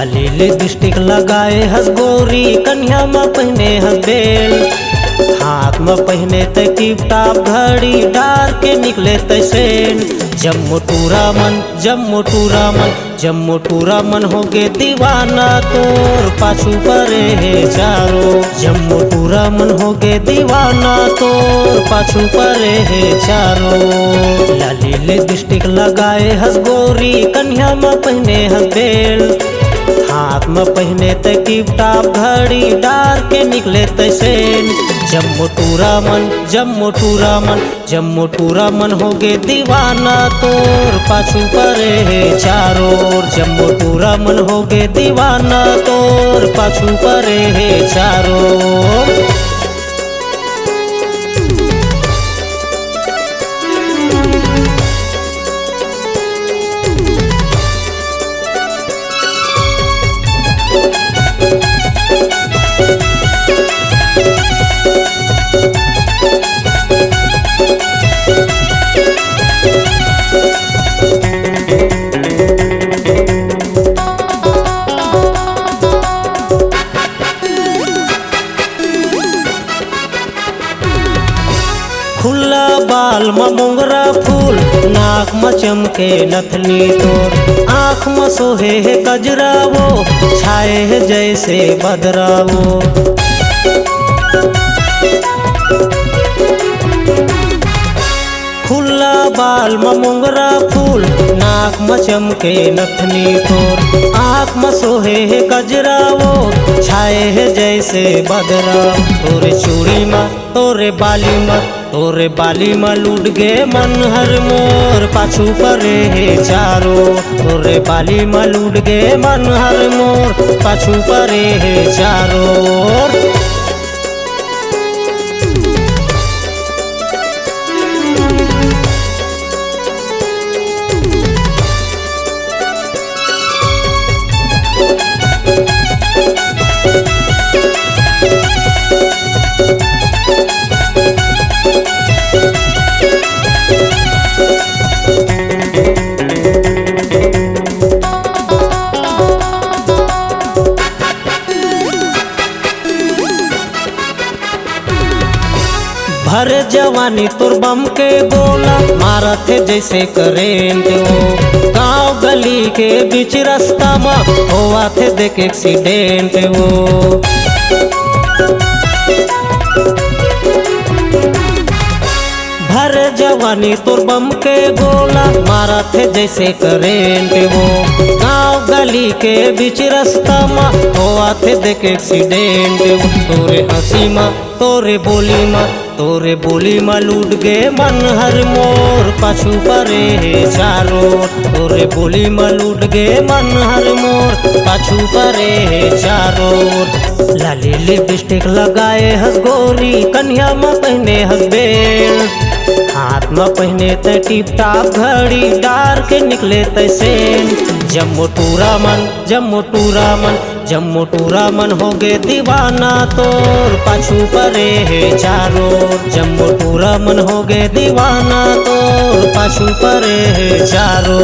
लाली लिपस्टिक लगाए हंस गोरी, कन्या में पहने हंस बेल, हाथ में पहने तय टिप टाप घड़ी, डार के निकले तय सेन। जम्मू टूरा मन, जम्मू टूरा मन, जम्मू टूरा मन हो गे दीवाना तोर, पाछू परे है चारो। जम्मू टूरा मन हो गे दीवाना तोर, पाछू परे है चारो। लाली लिपस्टिक लगाए हंस गोरी, कन्या में पहने हंस बेल, हाथ में पहने तय टिप टाप घड़ी, डार के निकले तय सेन। जम्मू टूरा मन, जम्मू टूरा मन, जम्मू टूरा मन हो गे दीवाना तोर, पाछू परे है चारो। जम्मू टूरा मन हो गे दीवाना तोर, पाछू परे है चारो। खुला बाल में मोंगरा फूल, नाक में चमके नथनी तोर, आँख में सोहे है कजरा वो, छाए है जैसे बदरा वो। खुला बाल में मोंगरा फूल, नाक में चमके नथनी तोर, आँख में सोहे है कजरा वो, छाए है जैसे बदरा। तोरे चूड़ी में, तोरे बाली में, तोरे बाली में लूट गे मन हर मोर, पाछू परे है चारो। तोरे बाली में लूट गे मन हर मोर, पाछू परे है चारो। भर जवानी तोर बम के गोला, मारत है जैसे करेंट वो। गाँव गली के बीच रास्ता में होवा थे देख एक्सीडेंट वो। भर जवानी तोर बम के गोला, मारा थे जैसे करेंट वो। गाँव गली के बीच रास्ता में होवा थे देख एक्सीडेंट वो। तोरे हंसी में, तोरे बोली में, तोरे बोली में लूट गे मन हर मोर, पाछू परे है चारो। तोरे बोली में लूट गे मन हर मोर, पाछू परे है चारो। लाली लिपस्टिक लगाए हंस गोरी, कन्या में पहने हंस बेल, हाथ में पहने ते टिप टाप घड़ी, डार के निकले ते सेन। जम्मू टूरा मन, जम्मू टूरा मन, जम्मू टूरा मन हो गे दीवाना तोर, पाछू परे है चारो। जम्मू टूरा मन हो गे दीवाना तोर, पाछू परे है चारो।